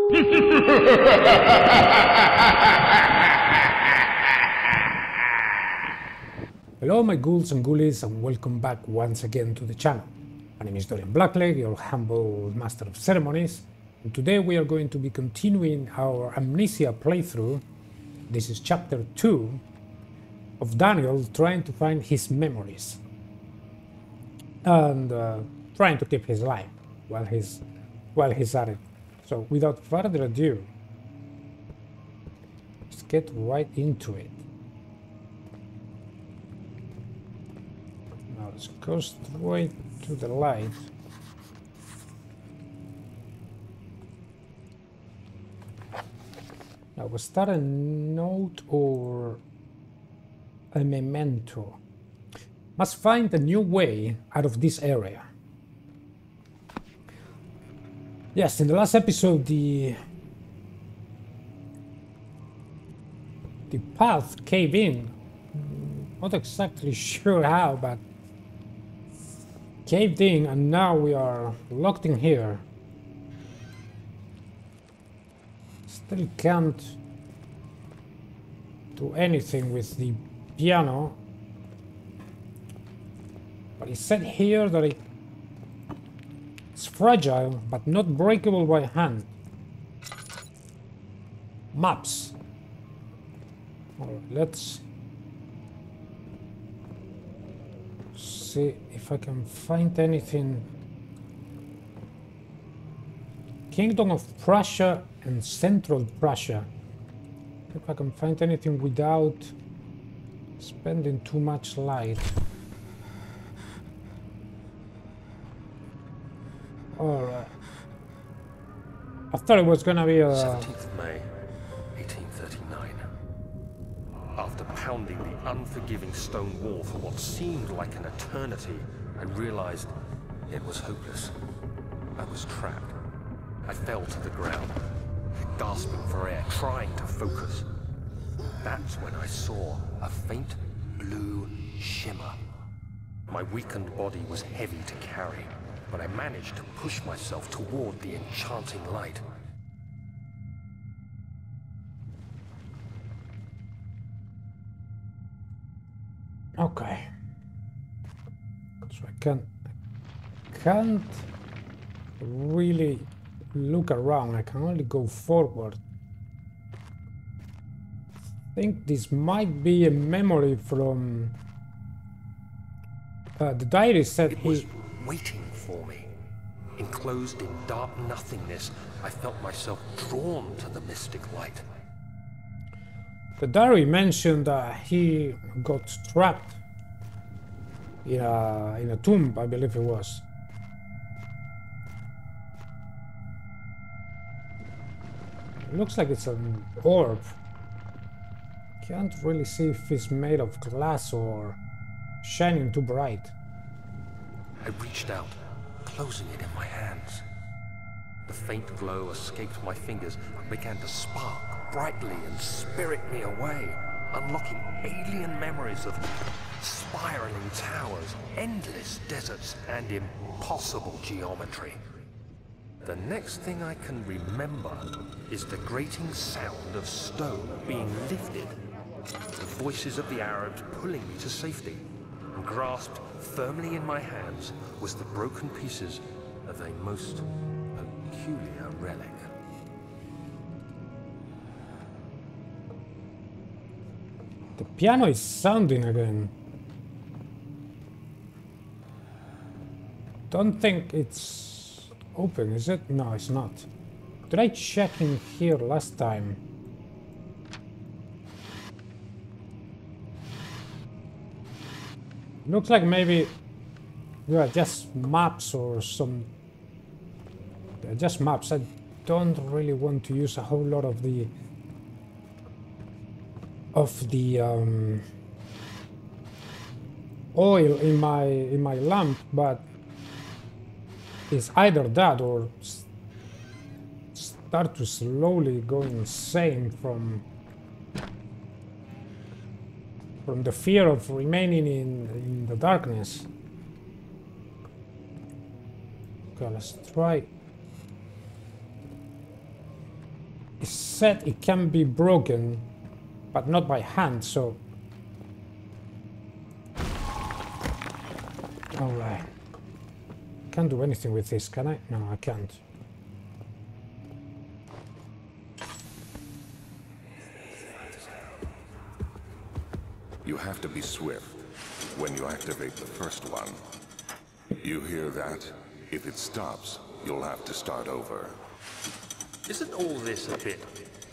Hello my ghouls and ghoulies, and welcome back once again to the channel. My name is Dorian Blackleg, your humble master of ceremonies, and today we are going to be continuing our Amnesia playthrough. This is chapter 2 of Daniel trying to find his memories and trying to keep his life while he's at it. So without further ado, let's get right into it. Now let's go straight to the light. Now we'll start a note or a memento. Must find a new way out of this area. Yes, in the last episode the path caved in. Not exactly sure how, but caved in, and now we are locked in here. Still can't do anything with the piano. But it said here that it's fragile, but not breakable by hand. Maps. Alright, let's see if I can find anything. Kingdom of Prussia and Central Prussia. If I can find anything without spending too much light. Alright. I thought it was gonna be a 17th of May, 1839. After pounding the unforgiving stone wall for what seemed like an eternity, I realized it was hopeless. I was trapped. I fell to the ground, gasping for air, trying to focus. That's when I saw a faint blue shimmer. My weakened body was heavy to carry, but I managed to push myself toward the enchanting light. Okay. So I can't really look around. I can only go forward. I think this might be a memory from the diary said it was waiting for me. Enclosed in dark nothingness, I felt myself drawn to the mystic light. The diary mentioned that he got trapped in a tomb, I believe it was. It looks like it's an orb. Can't really see if it's made of glass or shining too bright. I reached out, closing it in my hands. The faint glow escaped my fingers and began to spark brightly and spirit me away, unlocking alien memories of spiraling towers, endless deserts, and impossible geometry. The next thing I can remember is the grating sound of stone being lifted, the voices of the Arabs pulling me to safety, and grasped firmly in my hands was the broken pieces of a most peculiar relic. The piano is sounding again. Don't think it's open, is it? No, it's not. Did I check in here last time? Looks like maybe just maps or some. Just maps. I don't really want to use a whole lot of the oil in my lamp, but it's either that or start to slowly go insane from the fear of remaining in the darkness. Okay, let's try It said it can be broken, but not by hand, so... Alright. Can't do anything with this, can I? No, I can't. You have to be swift when you activate the first one. You hear that? If it stops, you'll have to start over. Isn't all this a bit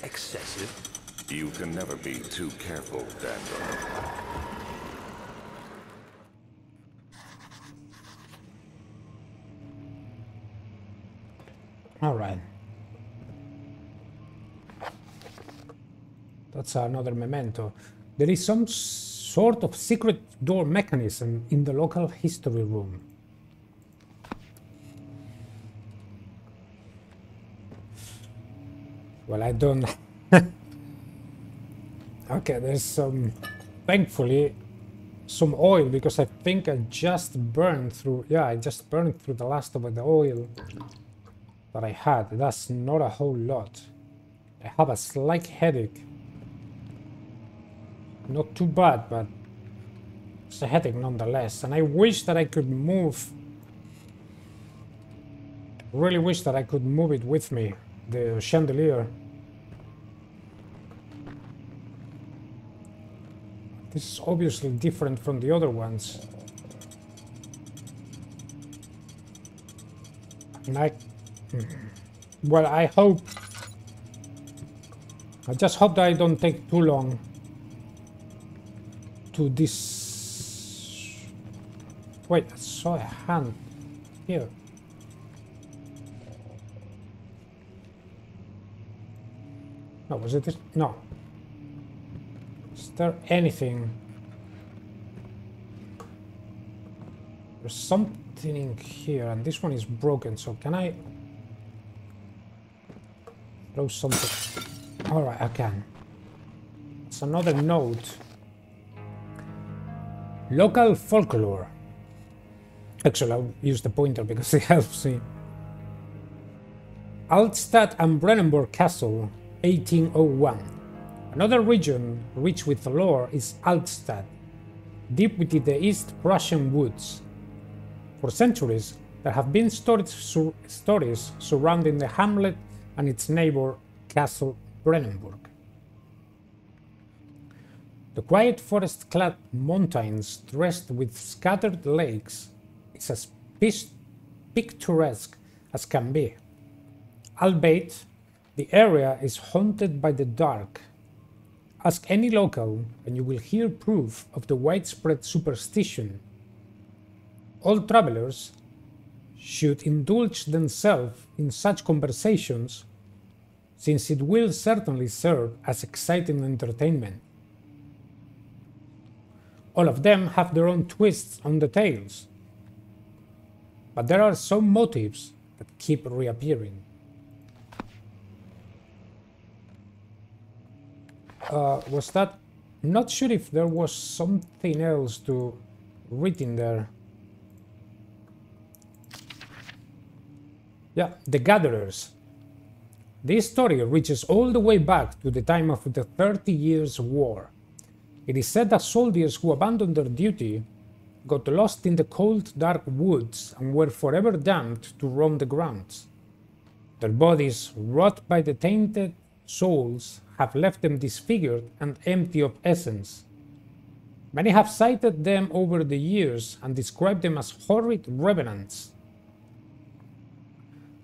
excessive? You can never be too careful, Daniel. Alright. That's another memento. There is some sort of secret door mechanism in the local history room. Well, I don't... Okay, there's some... Thankfully, some oil, because I think I just burned through... Yeah, I just burned through the last of the oil that I had. That's not a whole lot. I have a slight headache. Not too bad, but it's a headache nonetheless. And I wish that I could move... Really wish that I could move it with me. The chandelier. This is obviously different from the other ones. And well, I hope... I just hope that I don't take too long to this... Wait, I saw a hand here. No, was it this? No. Is there anything? There's something in here, and this one is broken, so can I throw something? Alright, I can. It's another note. Local folklore. Actually, I'll use the pointer because it helps me. Altstadt and Brennenburg Castle, 1801. Another region rich with lore is Altstadt, deep within the East Prussian woods. For centuries, there have been stories surrounding the hamlet and its neighbor, Castle Brennenburg. The quiet forest-clad mountains dressed with scattered lakes is as picturesque as can be. Albeit, the area is haunted by the dark. Ask any local and you will hear proof of the widespread superstition. All travelers should indulge themselves in such conversations, since it will certainly serve as exciting entertainment. All of them have their own twists on the tales, but there are some motifs that keep reappearing. Was that... Not sure if there was something else to read in there. Yeah, the Gatherers. This story reaches all the way back to the time of the 30 Years' War. It is said that soldiers who abandoned their duty got lost in the cold, dark woods and were forever damned to roam the grounds. Their bodies, wrought by the tainted souls, have left them disfigured and empty of essence. Many have cited them over the years and described them as horrid revenants.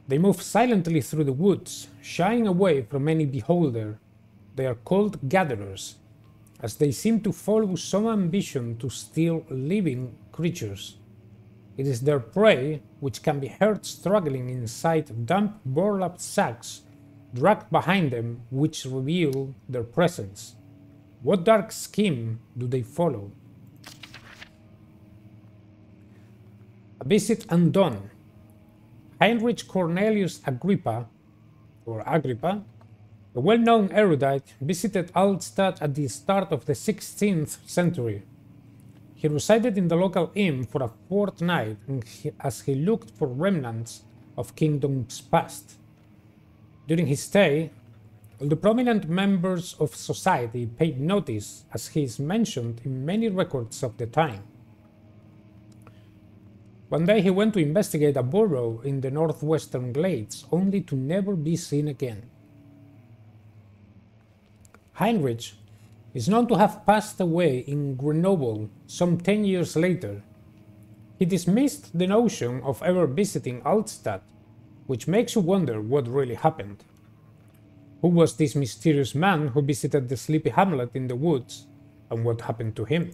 They move silently through the woods, shying away from any beholder. They are called Gatherers, as they seem to follow some ambition to steal living creatures. It is their prey which can be heard struggling inside damp burlap sacks dragged behind them, which reveal their presence. What dark scheme do they follow? A visit undone. Heinrich Cornelius Agrippa, the well-known erudite, visited Altstadt at the start of the 16th century. He resided in the local inn for a fortnight as he looked for remnants of kingdoms past. During his stay, All the prominent members of society paid notice, as he is mentioned in many records of the time. One day he went to investigate a burrow in the northwestern glades, only to never be seen again. Heinrich is known to have passed away in Grenoble some 10 years later. He dismissed the notion of ever visiting Altstadt, which makes you wonder what really happened. Who was this mysterious man who visited the sleepy hamlet in the woods, and what happened to him?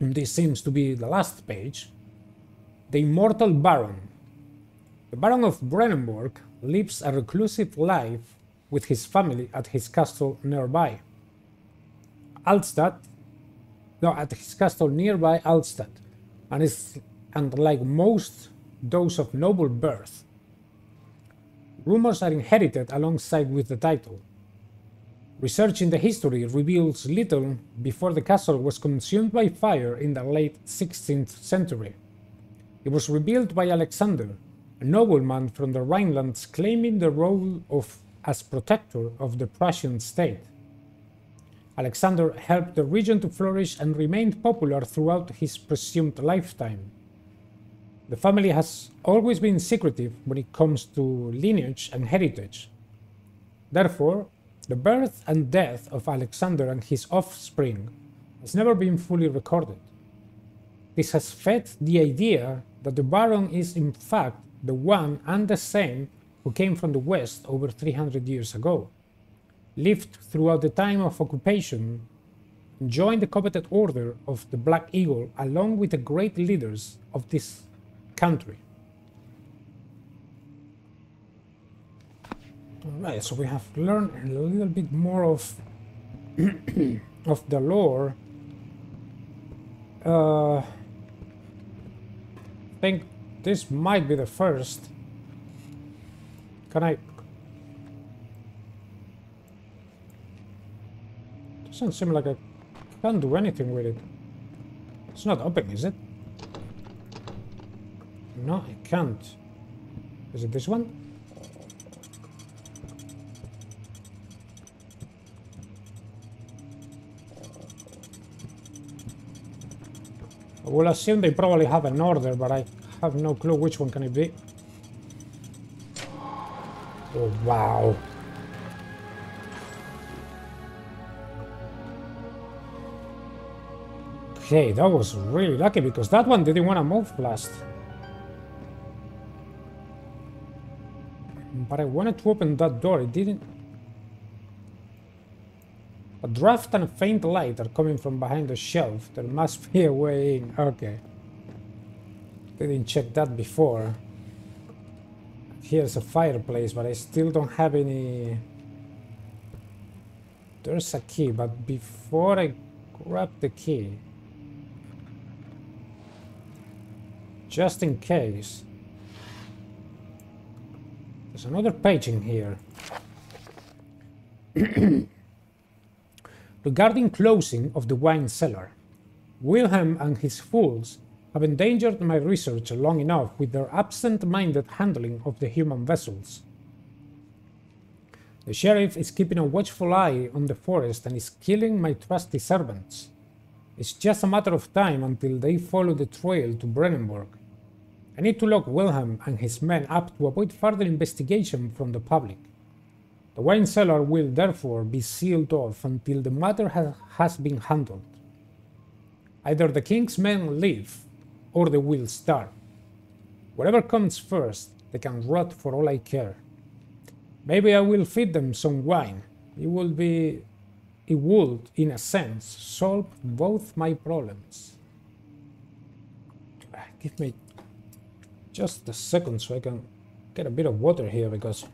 This seems to be the last page. The Immortal Baron. The Baron of Brennenburg lives a reclusive life with his family at his castle nearby. At his castle nearby Altstadt, and like most those of noble birth, rumors are inherited alongside with the title. Research in the history reveals little before the castle was consumed by fire in the late 16th century. It was rebuilt by Alexander, a nobleman from the Rhinelands claiming the role as protector of the Prussian state. Alexander helped the region to flourish and remained popular throughout his presumed lifetime. The family has always been secretive when it comes to lineage and heritage. Therefore, the birth and death of Alexander and his offspring has never been fully recorded. This has fed the idea that the Baron is in fact the one and the same who came from the west over 300 years ago, lived throughout the time of occupation, and joined the coveted order of the Black Eagle along with the great leaders of this country. Alright, so we have learned a little bit more of of the lore. I think this might be the first. Can I? Doesn't seem like I can't do anything with it. It's not open, is it? No, I can't. Is it this one? I will assume they probably have an order, but I have no clue which one can it be. Oh, wow. Okay, that was really lucky because that one didn't want to move blast. But I wanted to open that door, it didn't. A draft and a faint light are coming from behind the shelf. There must be a way in. Okay. Didn't check that before. Here's a fireplace, but I still don't have any. There's a key, but before I grab the key, just in case, there's another page in here. Regarding closing of the wine cellar, Wilhelm and his fools have endangered my research long enough with their absent-minded handling of the human vessels. The sheriff is keeping a watchful eye on the forest and is killing my trusty servants. It's just a matter of time until they follow the trail to Brennenburg. I need to lock Wilhelm and his men up to avoid further investigation from the public. The wine cellar will therefore be sealed off until the matter has been handled. Either the king's men leave, or they will starve. Whatever comes first, they can rot for all I care. Maybe I will feed them some wine. It would, in a sense, solve both my problems. Give me just a second so I can get a bit of water here because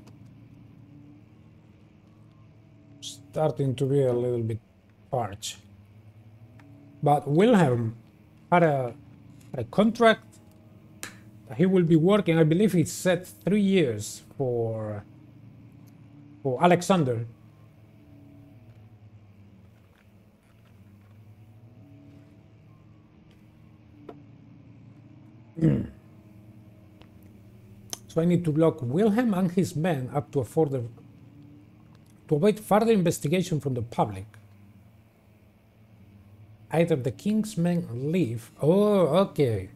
starting to be a little bit parched. But Wilhelm had a contract that he will be working. I believe he said 3 years for Alexander. So I need to lock Wilhelm and his men up to avoid further investigation from the public. Either the king's men leave. Oh, okay.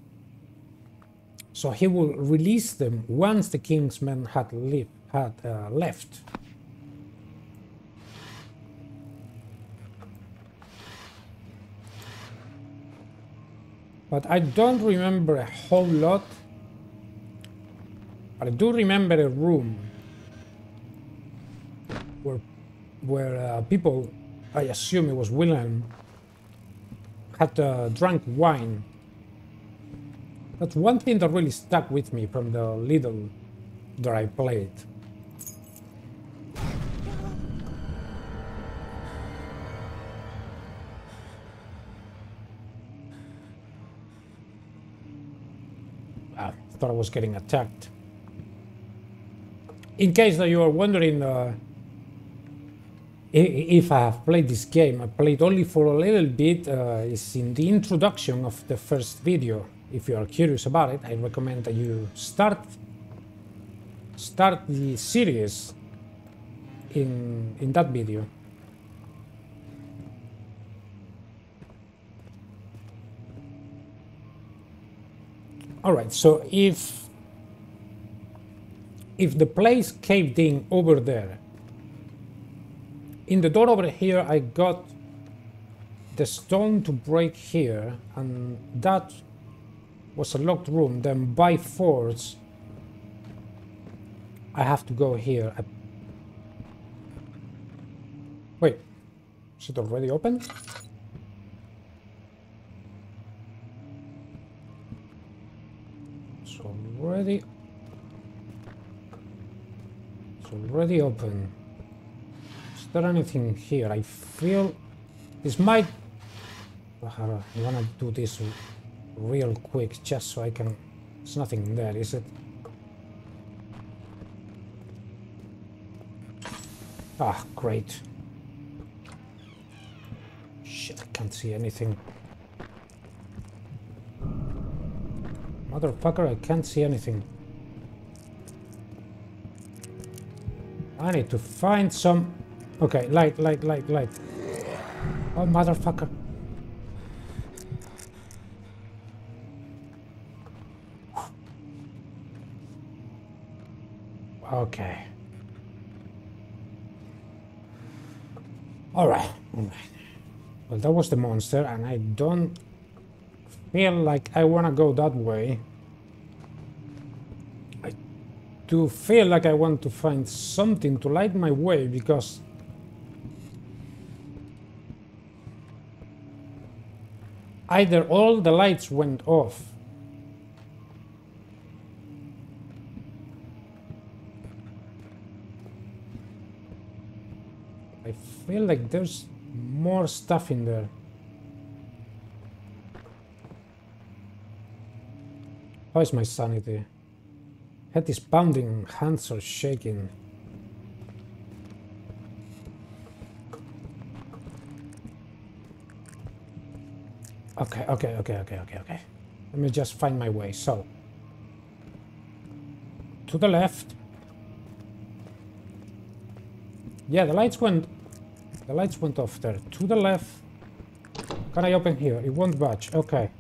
So he will release them once the king's men had left. But I don't remember a whole lot. But I do remember a room where people, I assume it was Wilhelm, had drank wine. That's one thing that really stuck with me from the little that I played. I thought I was getting attacked. In case that you are wondering if I have played this game, I played only for a little bit. It's in the introduction of the first video. If you are curious about it, I recommend that you start the series in that video. All right, so if the place caved in over there, in the door over here I got the stone to break here, and that was a locked room. Then by force I have to go here. Wait, is it already open? It's already open. Is there anything here? I feel this might... I want to do this real quick just so I can... There's nothing there, is it? Ah, great. Shit, I can't see anything. Motherfucker, I can't see anything. I need to find some... Okay, light. Oh, motherfucker. Okay. Alright. Well, that was the monster, and I don't feel like I want to go that way. I do feel like I want to find something to light my way, because either all the lights went off, I feel like there's more stuff in there. How is my sanity? Head is pounding, hands are shaking. Okay. Let me just find my way. So, to the left. Yeah, the lights went off there. To the left. Can I open here? It won't budge. Okay.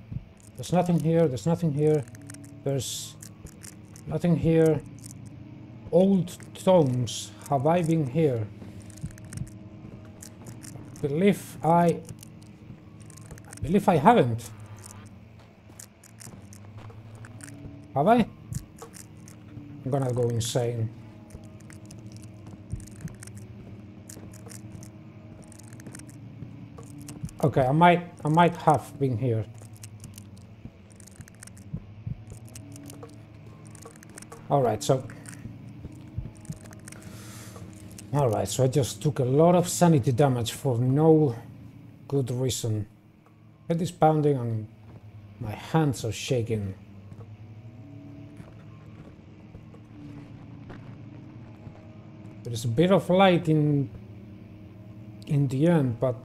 There's nothing here. There's nothing here. There's nothing here. Old tomes. Have I been here? I believe I haven't. Have I? I'm gonna go insane. Okay, I might have been here. Alright, so I just took a lot of sanity damage for no good reason. Head is pounding and my hands are shaking. There is a bit of light in the end, but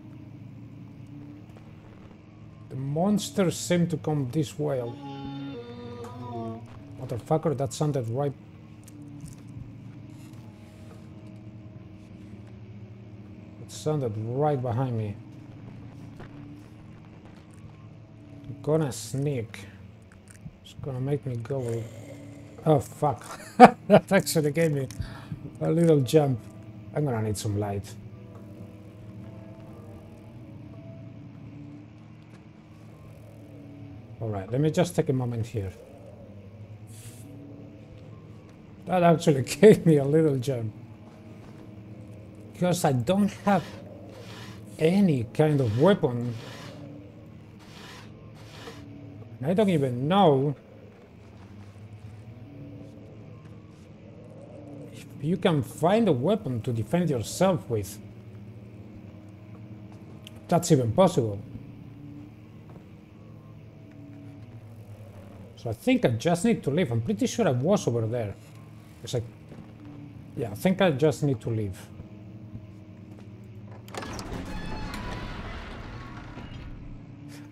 the monsters seem to come this way. Motherfucker, that sounded right sounded right behind me. I'm gonna sneak. It's gonna make me go. Oh fuck. That actually gave me a little jump. I'm gonna need some light. Alright, let me just take a moment here. That actually gave me a little jump. Because I don't have any kind of weapon. I don't even know if you can find a weapon to defend yourself with. That's even possible. So I think I just need to leave. I'm pretty sure I was over there. It's like, yeah, I think I just need to leave.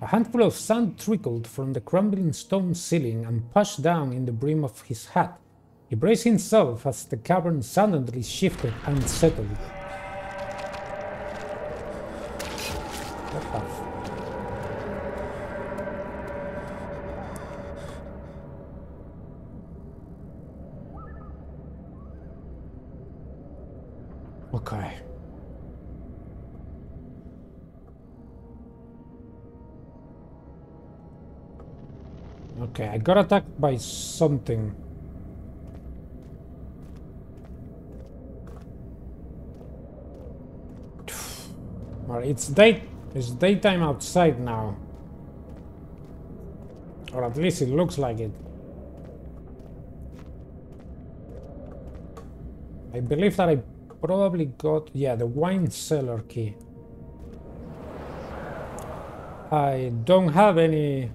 A handful of sand trickled from the crumbling stone ceiling and pushed down in the brim of his hat. He braced himself as the cavern suddenly shifted and settled. What the f- Okay. Okay, I got attacked by something. Well, it's daytime outside now. Or at least it looks like it. I believe that I probably got, yeah, the wine cellar key. I don't have any...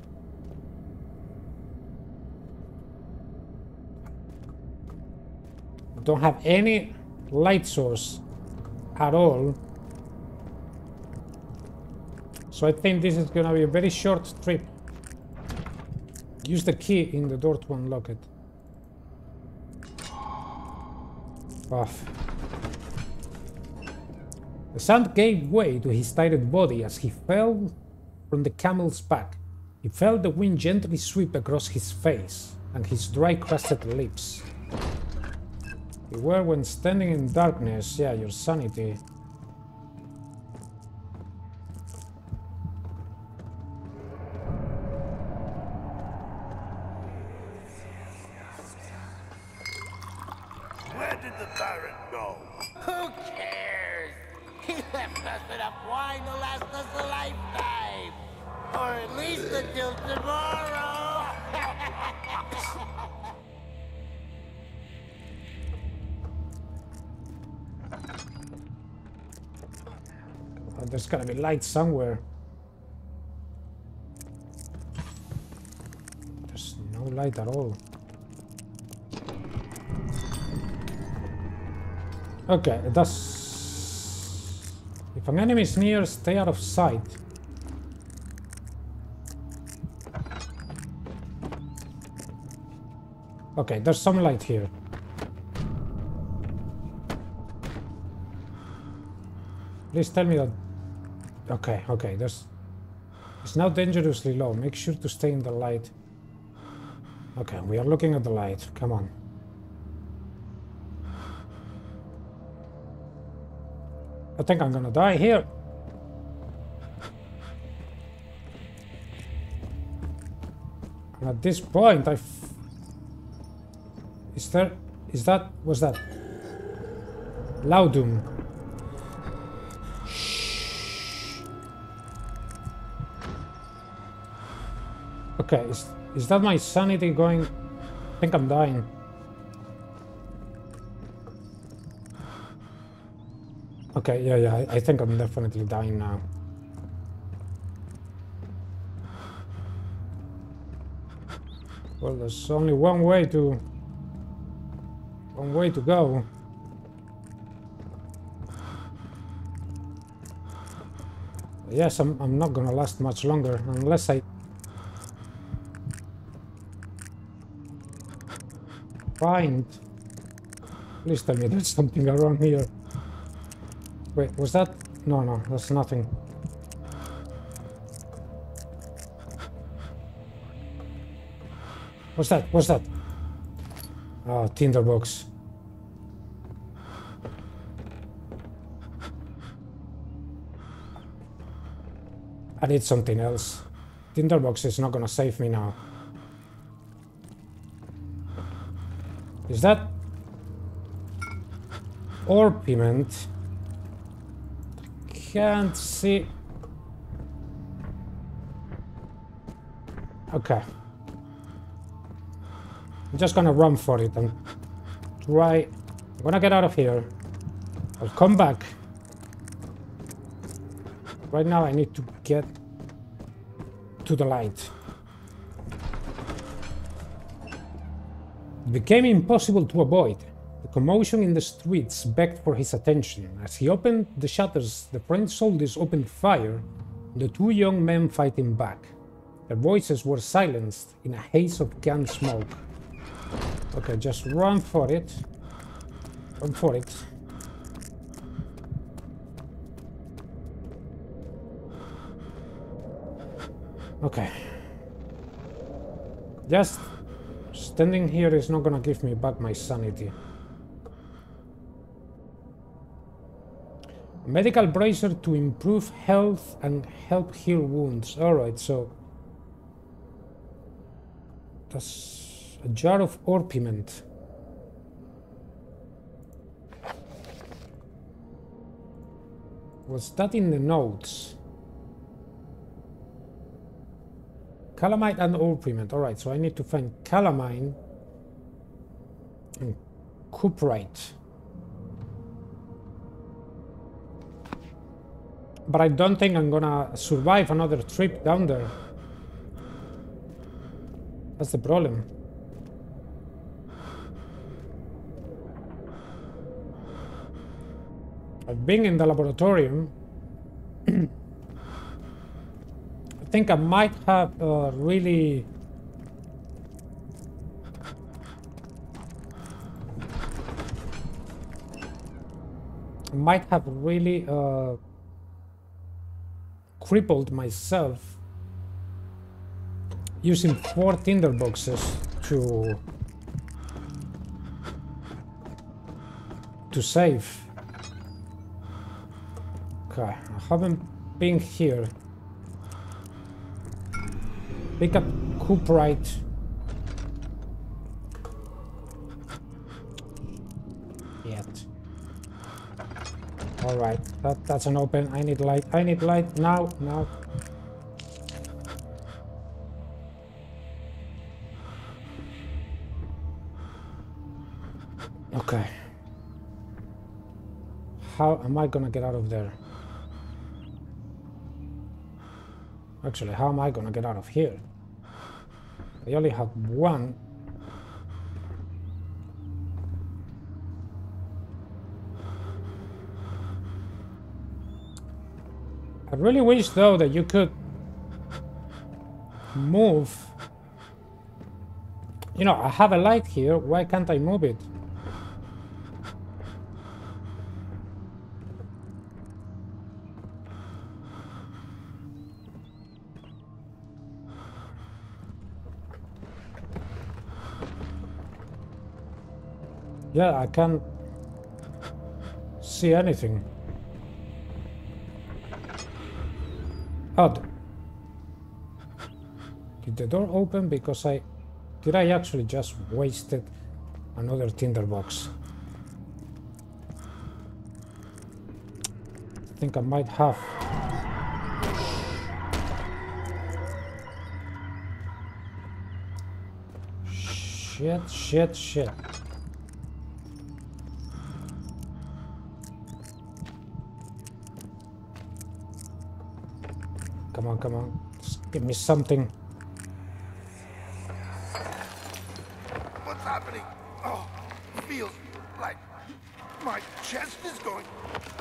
Don't have any light source at all. So I think this is gonna be a very short trip. Use the key in the door to unlock it. Off. The sand gave way to his tired body as he fell from the camel's back. He felt the wind gently sweep across his face and his dry, crusted lips. Beware when standing in darkness. Yeah, your sanity. Where did the Baron go? Who cares? He left us enough wine to last us a lifetime. Or at least until tomorrow. Oh, there's gotta be light somewhere. There's no light at all. Okay, that's... If an enemy is near, stay out of sight. Okay, there's some light here. Please tell me that... Okay, okay, there's... It's now dangerously low. Make sure to stay in the light. Okay, we are looking at the light. Come on. I think I'm gonna die here. And at this point, was that Laudum? Shh. Okay, is that my sanity going? I think I'm dying. Okay, yeah, I think I'm definitely dying now. Well, there's only one way to go. Yes, I'm not gonna last much longer unless I find... Please tell me there's something around here. Wait, was that No, no, that's nothing. What's that? What's that? Oh, tinderbox. I need something else. Tinderbox is not gonna save me now. Is that orpiment? Can't see. Okay. I'm just gonna run for it and try. I'm gonna get out of here. I'll come back. Right now I need to get to the light. It became impossible to avoid. The commotion in the streets begged for his attention. As he opened the shutters, the French soldiers opened fire, the two young men fighting back. Their voices were silenced in a haze of gun smoke. Okay, just run for it. Run for it. Okay. Just standing here is not gonna give me back my sanity. Medical bracer to improve health and help heal wounds. Alright, so that's a jar of orpiment. Was that in the notes? Calamine and orpiment. Alright, so I need to find calamine and cuprite. But I don't think I'm gonna survive another trip down there. That's the problem. I've been in the laboratorium. I think I might have really... crippled myself using 4 tinderboxes to save. Okay, I haven't been here. Pick up cuprite. Yet. Alright, that's an open. I need light. I need light now. Now. Okay. How am I gonna get out of there? Actually, how am I gonna get out of here? I only have one. I really wish, though, that you could move. You know, I have a light here. Why can't I move it? Yeah, I can't see anything. Odd. Did the door open because did I actually just wasted another tinderbox? I think I might have. Shit, shit, shit. Come on, come on. Just give me something. What's happening? Oh, it feels like my chest is going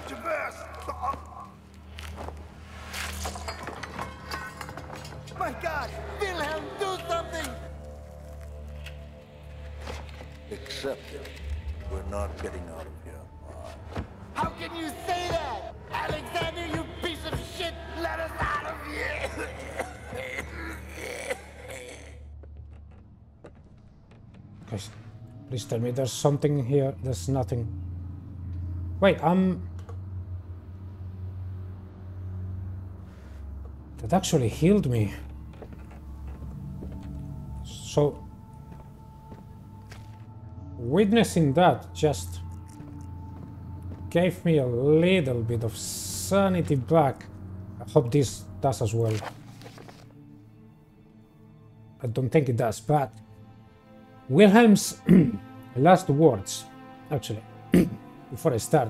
to burst. Oh. My God! Wilhelm, do something! Accept it. We're not getting out of here. How can can you say that? Alexander, you piece of shit! Let us out of here! Guys, please tell me there's something here. There's nothing. Wait, that actually healed me. So witnessing that just gave me a little bit of sanity back. I hope this does as well. I don't think it does, but Wilhelm's last words, actually, before I start.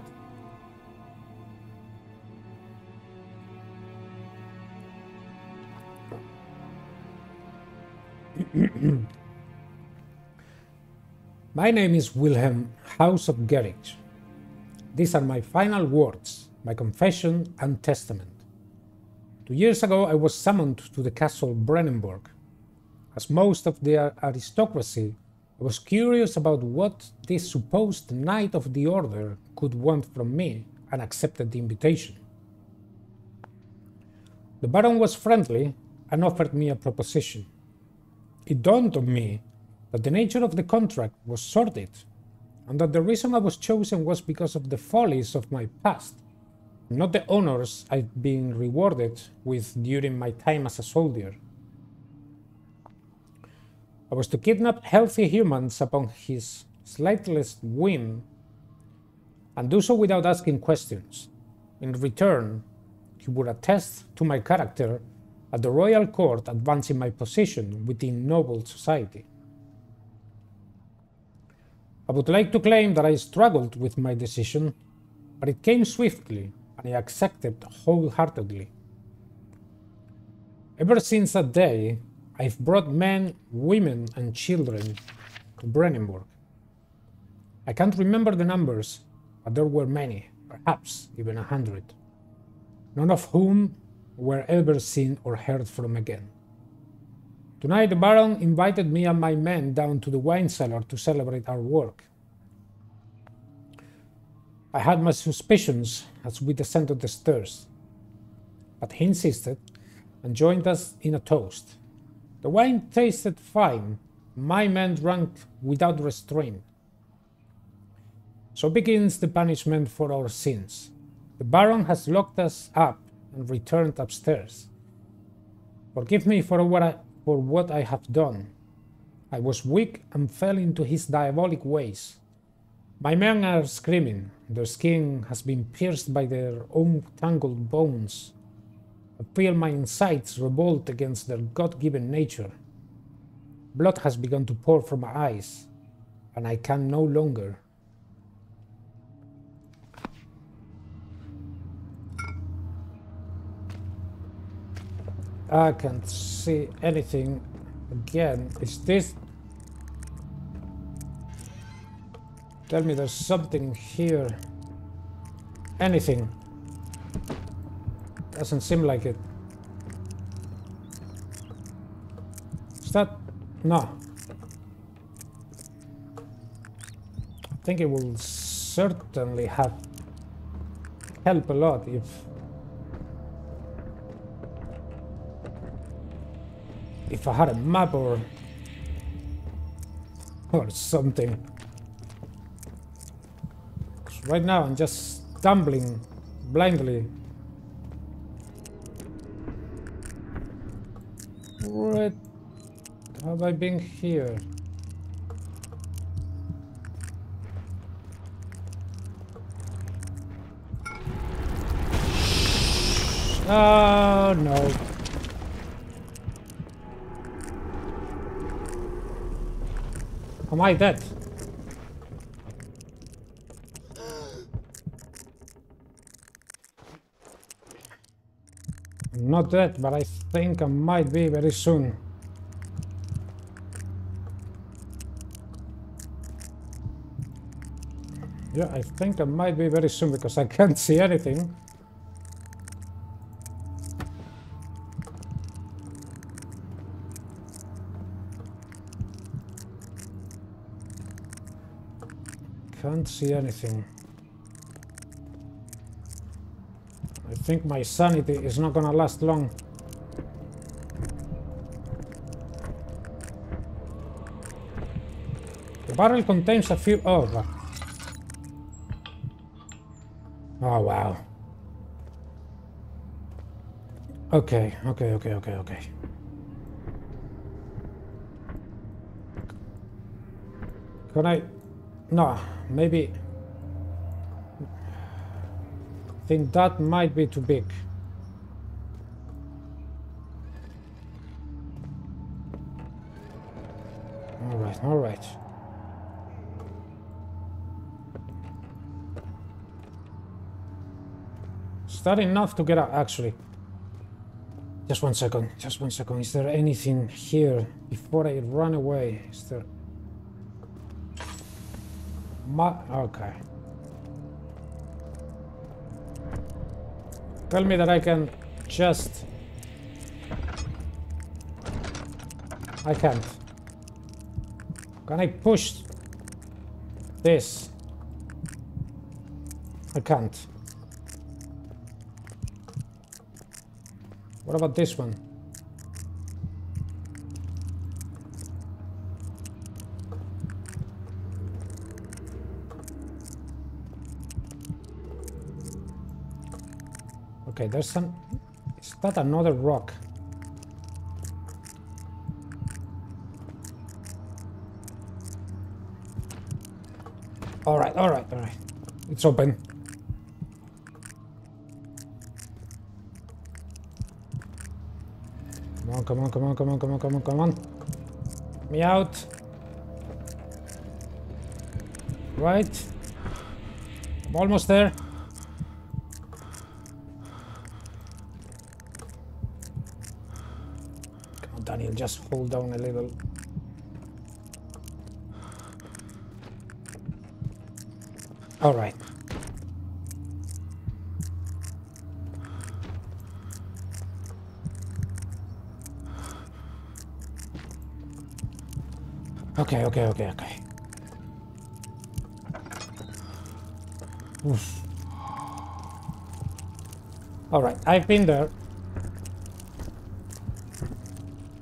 My name is Wilhelm, House of Gerich. These are my final words, my confession and testament. 2 years ago, I was summoned to the castle Brennenburg. As most of the aristocracy, I was curious about what this supposed Knight of the Order could want from me and accepted the invitation. The Baron was friendly and offered me a proposition. It dawned on me that the nature of the contract was sordid, and that the reason I was chosen was because of the follies of my past, not the honors I'd been rewarded with during my time as a soldier. I was to kidnap healthy humans upon his slightest whim, and do so without asking questions. In return, he would attest to my character at the royal court, advancing my position within noble society. I would like to claim that I struggled with my decision, but it came swiftly, and I accepted wholeheartedly. Ever since that day, I've brought men, women, and children to Brennenburg. I can't remember the numbers, but there were many, perhaps even 100, none of whom were ever seen or heard from again. Tonight the Baron invited me and my men down to the wine cellar to celebrate our work. I had my suspicions as we descended the stairs, but he insisted and joined us in a toast. The wine tasted fine. My men drank without restraint. So begins the punishment for our sins. The Baron has locked us up and returned upstairs. Forgive me for what I have done. I was weak and fell into his diabolic ways. My men are screaming. Their skin has been pierced by their own tangled bones. I feel my insides revolt against their God-given nature. Blood has begun to pour from my eyes, and I can no longer. I can't see anything. Again, is this? Tell me there's something here. Anything. Doesn't seem like it. Is that? No. I think it will certainly help a lot if I had a map or something. 'Cause right now I'm just stumbling blindly. What have I been here? Oh no. Am I dead? I'm not dead, but I think I might be very soon. Yeah, I think I might be very soon because I can't see anything. Can't see anything. think my sanity is not gonna last long. The barrel contains a few... Oh, God. Oh, wow. Okay. Can I... No, maybe... I think that might be too big. All right. Is that enough to get out, actually? Just one second. Is there anything here before I run away? Is there... Okay. Tell me that I can just... I can't. Can I push this? I can't. What about this one? Okay, there's some... Is that another rock? All right. It's open. Come on. Let me out. Right. I'm almost there. Come on, Daniel, just hold down a little. All right. Okay. Oof. All right, I've been there.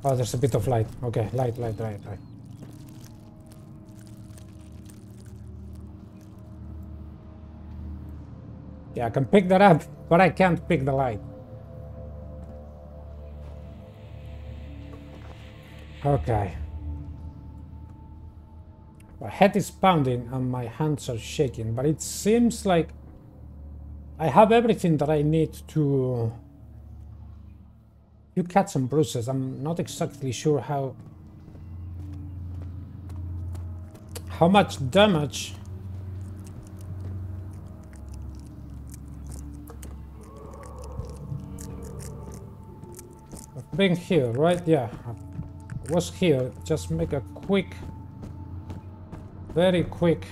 Oh, there's a bit of light. Okay, light. Yeah, I can pick that up, but I can't pick the light. Okay. My head is pounding and my hands are shaking, but it seems like I have everything that I need to... You cuts and bruises. I'm not exactly sure how much damage. I've been here, right? Yeah, I was here. Just make a quick... Very quick.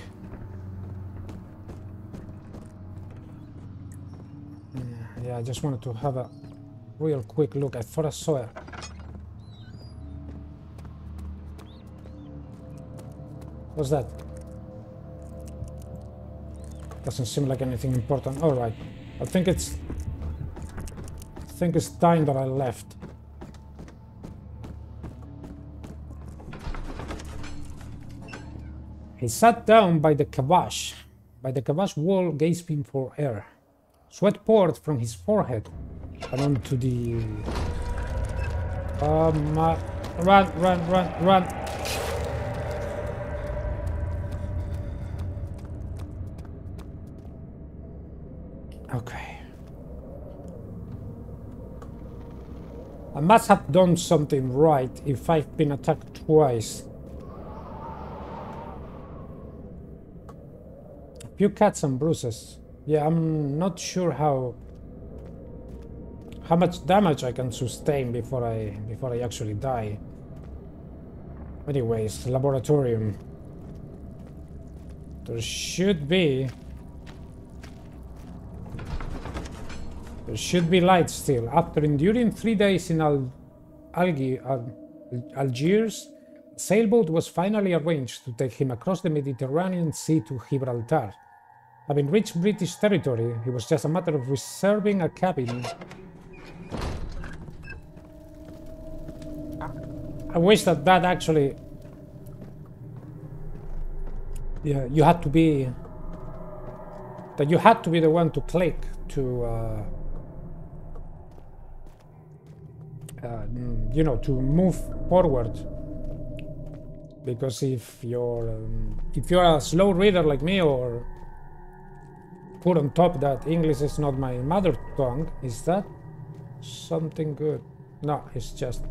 Yeah, I just wanted to have a real quick look. I thought I saw it. What's that? Doesn't seem like anything important. All right. I think it's time that I left. He sat down by the kabash wall, gasping for air. Sweat poured from his forehead and onto the... Run! Okay. I must have done something right if I've been attacked twice. Few cuts and bruises. Yeah, I'm not sure how much damage I can sustain before I actually die. Anyways, laboratorium. There should be light still. After enduring 3 days in Algiers, a sailboat was finally arranged to take him across the Mediterranean Sea to Gibraltar. Having reached British territory, it was just a matter of reserving a cabin. I wish that actually... Yeah, you had to be... That you had to be the one to click to... you know, to move forward. Because if you're a slow reader like me, or put on top that English is not my mother tongue, is that something good? No, it's just...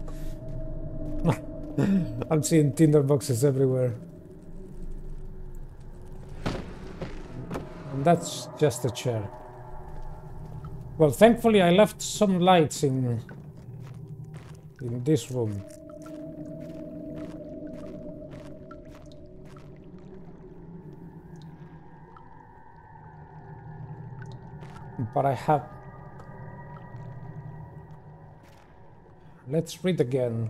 I'm seeing tinder boxes everywhere. And that's just a chair. Well, thankfully I left some lights in this room. But I have... Let's read again.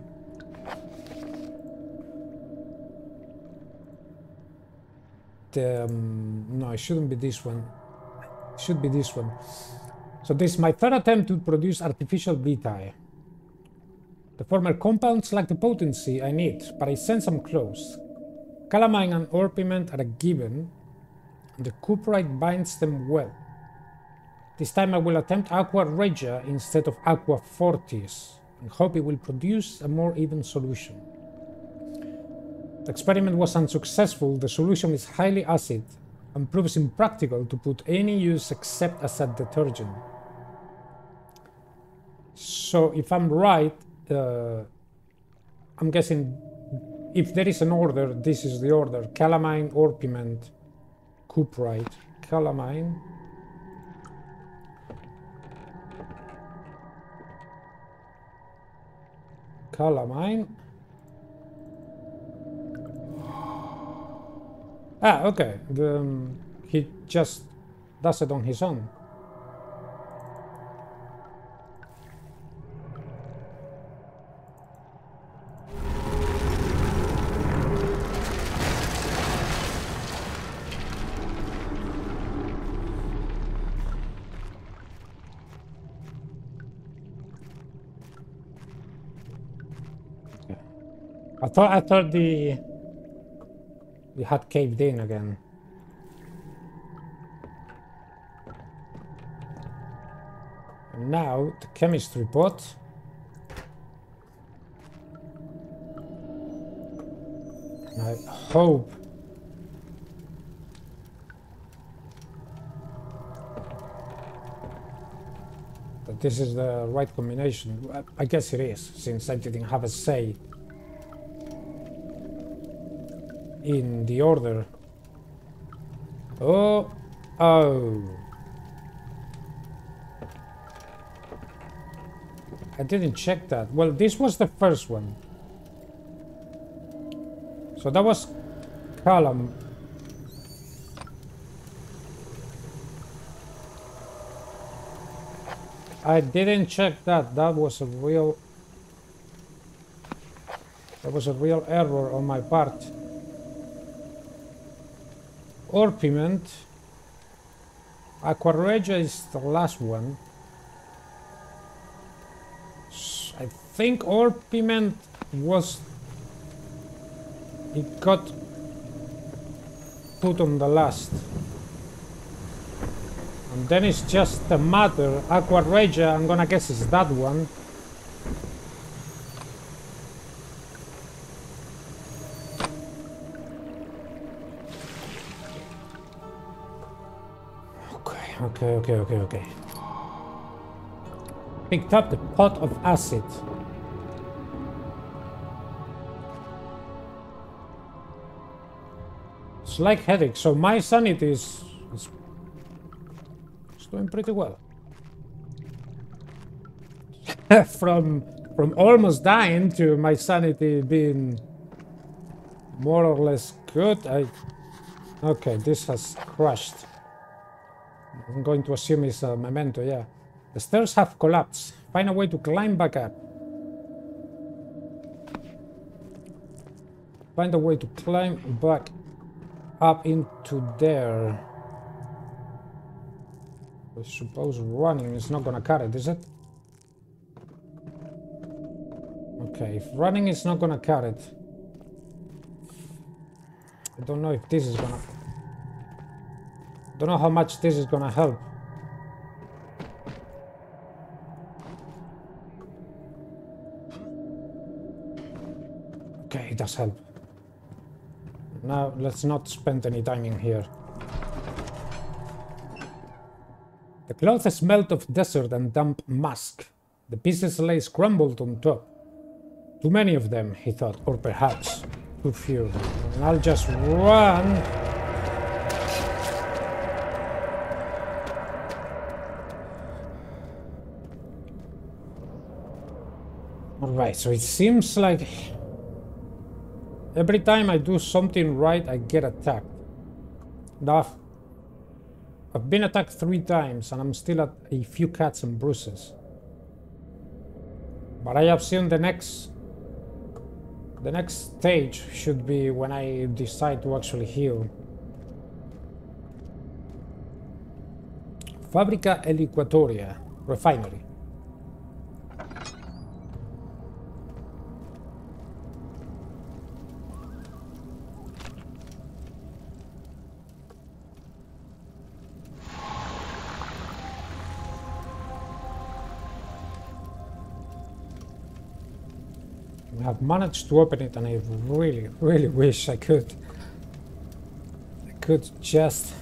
No, it shouldn't be this one. It should be this one. So this is my third attempt to produce artificial vitae. The former compounds lack the potency I need, but I sense I'm close. Calamine and orpiment are a given, and the cuprite binds them well. This time I will attempt aqua regia instead of aqua fortis, and hope it will produce a more even solution. The experiment was unsuccessful. The solution is highly acid and proves impractical to put any use except as a detergent. So if I'm right, I'm guessing if there is an order, this is the order. Calamine, orpiment, cuprite. Calamine. Calamine. Ah, okay. He just does it on his own. I thought the had caved in again. And now the chemistry pot. I hope that this is the right combination. I guess it is, since I didn't have a say in the order. Oh. I didn't check that. Well, this was the first one. So that was column. I didn't check that. That was a real error on my part. Orpiment. Aqua regia is the last one. I think orpiment was... It got put on the last. And then it's just the matter. Aqua regia, I'm gonna guess it's that one. Okay. Picked up the pot of acid. Slight headache, so my sanity is doing pretty well. from almost dying to my sanity being more or less good. Okay, this has crashed. I'm going to assume it's a memento, yeah. The stairs have collapsed. Find a way to climb back up. Find a way to climb back up into there. I suppose running is not gonna cut it, is it? Okay, if running is not gonna cut it, I don't know if this is gonna... Don't know how much this is gonna help. Okay, it does help. Now, let's not spend any time in here. The cloth smelled of desert and damp musk. The pieces lay scrambled on top. Too many of them, he thought, or perhaps too few. And I'll just run. Alright, so it seems like every time I do something right, I get attacked. Now, I've been attacked 3 times and I'm still at a few cuts and bruises. But I assume the next stage should be when I decide to actually heal. Fábrica El Equatoria, refinery. I've managed to open it and I really wish I could just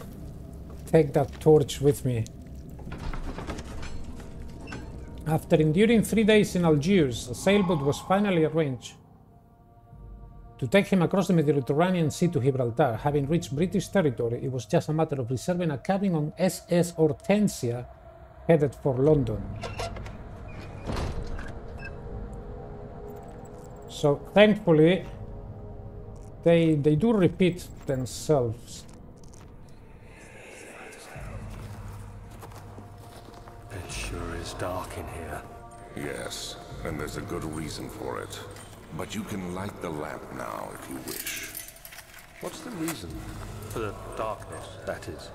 take that torch with me. After enduring 3 days in Algiers, a sailboat was finally arranged to take him across the Mediterranean Sea to Gibraltar. Having reached British territory, it was just a matter of reserving a cabin on SS Hortensia headed for London. So thankfully, they do repeat themselves. It sure is dark in here. Yes, and there's a good reason for it. But you can light the lamp now if you wish. What's the reason? For the darkness, that is.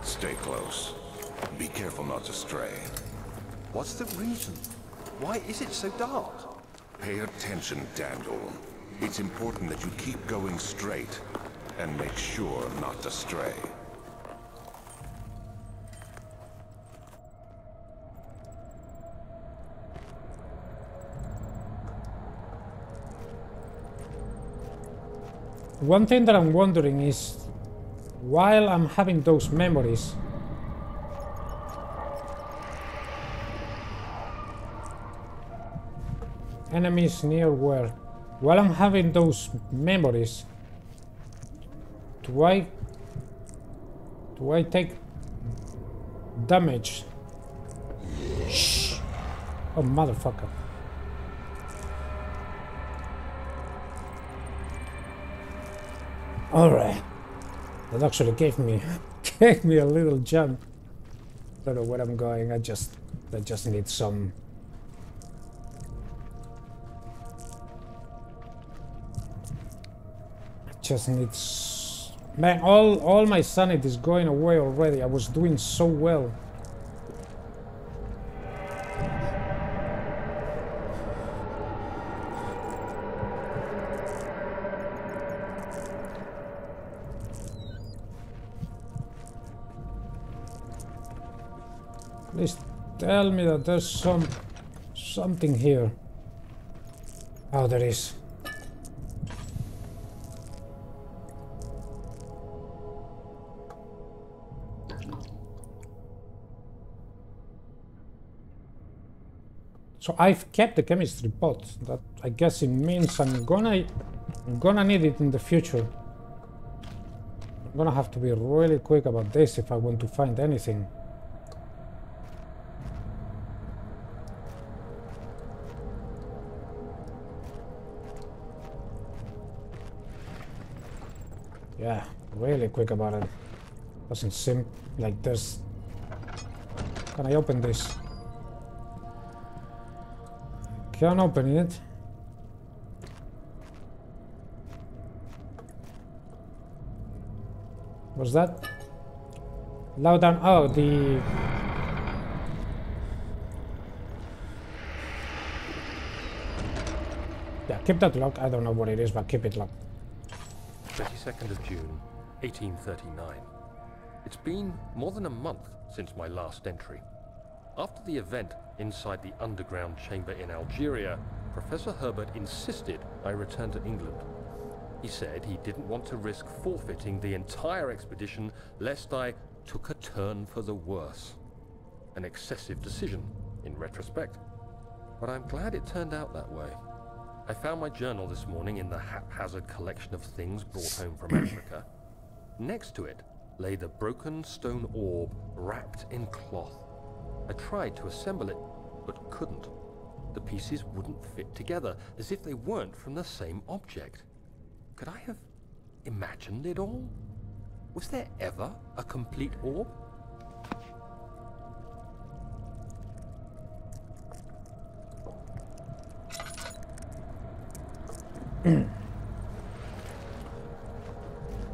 Stay close. Be careful not to stray. What's the reason? Why is it so dark? Pay attention, Daniel. It's important that you keep going straight and make sure not to stray. One thing that I'm wondering is, while I'm having those memories, enemies near where? While I'm having those memories, do I take damage? Shh! Oh, motherfucker. Alright. That actually gave me a little jump. Don't know where I'm going. I just need some... Just needs... Man, all my sanity is going away already. I was doing so well. Please tell me that there's something here. Oh, there is. So I've kept the chemistry pot. That, I guess it means I'm gonna need it in the future. I'm gonna have to be really quick about this if I want to find anything. Yeah, really quick about it. Doesn't seem like there's... Can I open this? Can't open it. What's that? Low down. Oh, the Yeah, keep that locked. I don't know what it is, but keep it locked. 22nd of June, 1839. It's been more than a month since my last entry. After the event inside the underground chamber in Algeria, Professor Herbert insisted I return to England. He said he didn't want to risk forfeiting the entire expedition lest I took a turn for the worse. An excessive decision, in retrospect. But I'm glad it turned out that way. I found my journal this morning in the haphazard collection of things brought home from Africa. Next to it lay the broken stone orb wrapped in cloth. I tried to assemble it, but couldn't. The pieces wouldn't fit together, as if they weren't from the same object. Could I have imagined it all? Was there ever a complete orb?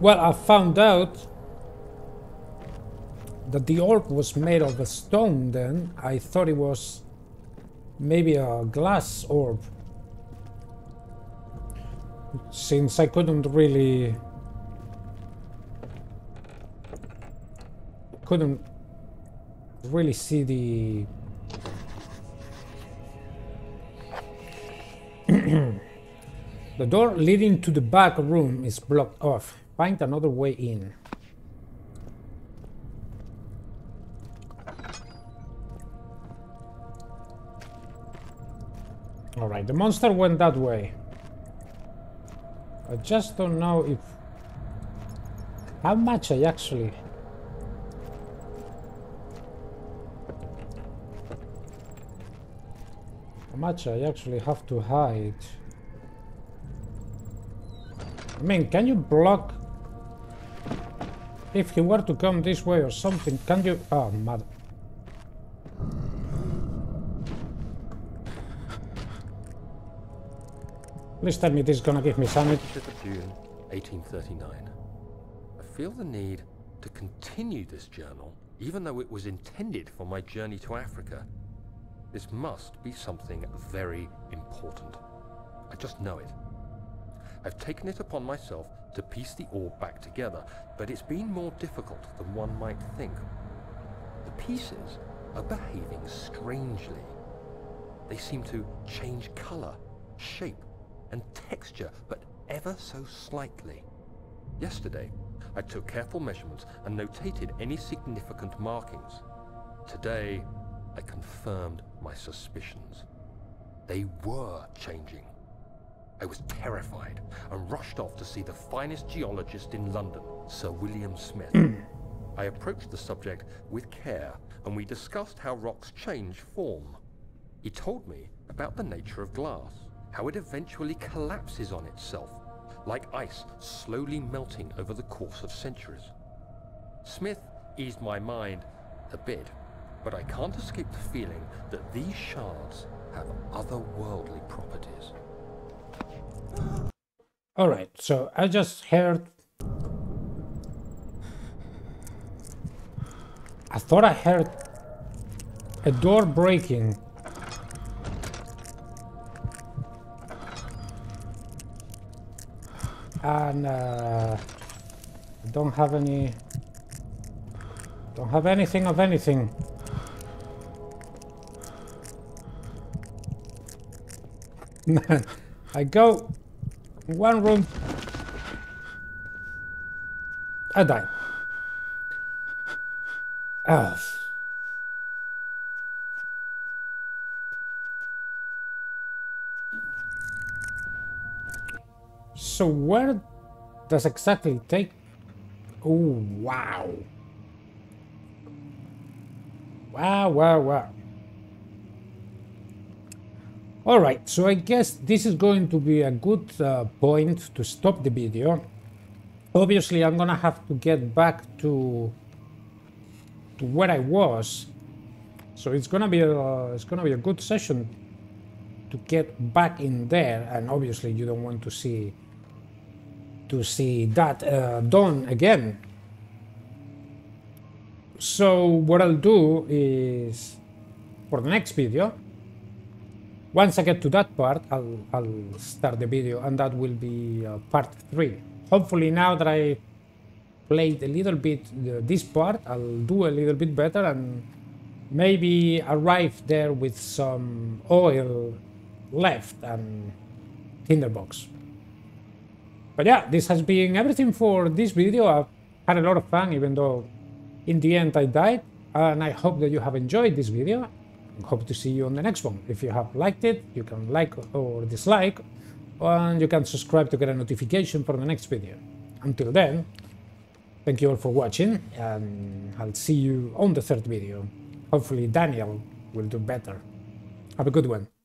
Well, I found out that the orb was made of a stone then. I thought it was maybe a glass orb, since I couldn't really see the the door leading to the back room is blocked off. Find another way in. Alright, the monster went that way. I just don't know if... how much I actually... have to hide. I mean, can you block... if he were to come this way or something, can you... oh, mother... please tell me this is gonna give me sanity. 5th of June, 1839. I feel the need to continue this journal, even though it was intended for my journey to Africa. This must be something very important. I just know it. I've taken it upon myself to piece the orb back together, but it's been more difficult than one might think. The pieces are behaving strangely. They seem to change color, shape, and texture, but ever so slightly. Yesterday, I took careful measurements and notated any significant markings. Today, I confirmed my suspicions. They were changing. I was terrified and rushed off to see the finest geologist in London, Sir William Smith. I approached the subject with care, and we discussed how rocks change form. He told me about the nature of glass, how it eventually collapses on itself, like ice slowly melting over the course of centuries. Smith eased my mind a bit, but I can't escape the feeling that these shards have otherworldly properties. Alright, so I just heard... I thought I heard a door breaking. And I don't have anything of anything. I go one room, I die. Oh. So where does exactly take... oh, wow. Wow. Alright, so I guess this is going to be a good point to stop the video. Obviously, I'm gonna have to get back to where I was. So it's gonna be a good session to get back in there, and obviously you don't want to see that done again. So what I'll do is, for the next video, Once I get to that part, I'll start the video, and that will be part 3. Hopefully now that I played a little bit this part, I'll do a little bit better and maybe arrive there with some oil left and tinderbox. But yeah, this has been everything for this video. I've had a lot of fun, even though in the end I died, and I hope that you have enjoyed this video. I hope to see you on the next one. If you have liked it, you can like or dislike, and you can subscribe to get a notification for the next video. Until then, thank you all for watching, and I'll see you on the third video. Hopefully Daniel will do better. Have a good one.